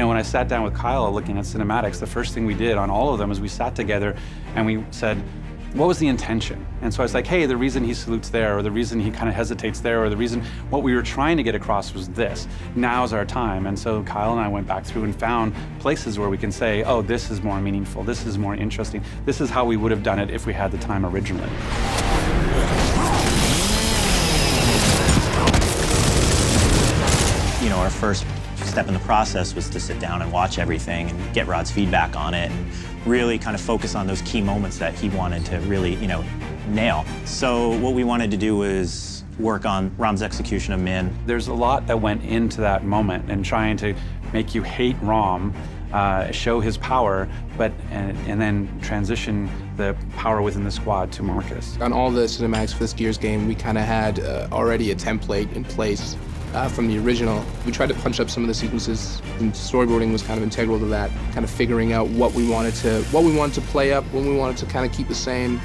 know, when I sat down with Kyle looking at cinematics, the first thing we did on all of them is we sat together and we said, what was the intention? And so I was like, hey, the reason he salutes there, or the reason he kind of hesitates there, or the reason what we were trying to get across was this. Now's our time. And so Kyle and I went back through and found places where we can say, oh, this is more meaningful, this is more interesting, this is how we would have done it if we had the time originally. You know, our first step in the process was to sit down and watch everything and get Rod's feedback on it and really kind of focus on those key moments that he wanted to really, you know, nail. So what we wanted to do was work on Rom's execution of Min. There's a lot that went into that moment and trying to make you hate Rom, show his power, but and then transition the power within the squad to Marcus. On all the cinematics for this Gears game, we kind of had already a template in place from the original. We tried to punch up some of the sequences, and storyboarding was kind of integral to that, kind of figuring out what we wanted to play up, when we wanted to kind of keep the same.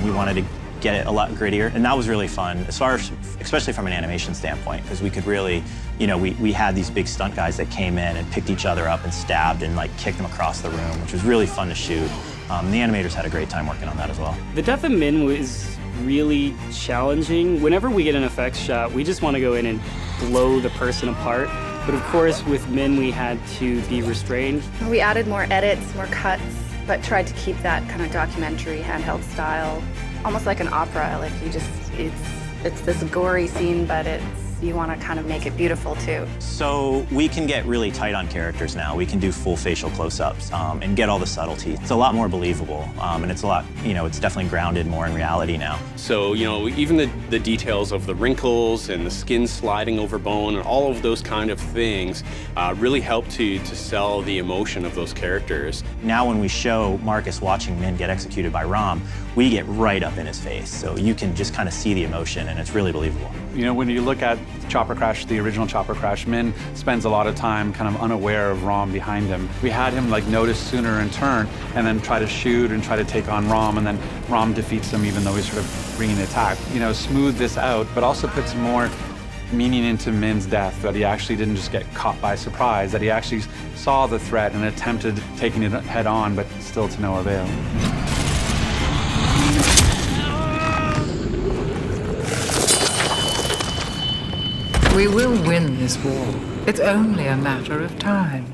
We wanted to get it a lot grittier, and that was really fun, as far as, especially from an animation standpoint, because we could really, you know, we had these big stunt guys that came in and picked each other up and stabbed and like kicked them across the room, which was really fun to shoot. The animators had a great time working on that as well. The death of Min was really challenging. Whenever we get an effects shot, we just want to go in and blow the person apart. But of course, with Min, we had to be restrained. We added more edits, more cuts, but tried to keep that kind of documentary handheld style, almost like an opera. Like it's this gory scene, but you want to kind of make it beautiful too. So we can get really tight on characters now. We can do full facial close-ups and get all the subtlety. It's a lot more believable, and it's a lot, you know, it's definitely grounded more in reality now. So, you know, even the details of the wrinkles and the skin sliding over bone and all of those kind of things really help to sell the emotion of those characters. Now when we show Marcus watching Min get executed by Rom, we get right up in his face. So you can just kind of see the emotion, and it's really believable. You know, when you look at Chopper Crash, the original Chopper Crash, Min spends a lot of time kind of unaware of Rom behind him. We had him like notice sooner and turn, and then try to shoot and try to take on Rom, and then Rom defeats him even though he's sort of bringing the attack. You know, smooth this out, but also put some more meaning into Min's death, that he actually didn't just get caught by surprise, that he actually saw the threat and attempted taking it head on, but still to no avail. We will win this war. It's only a matter of time.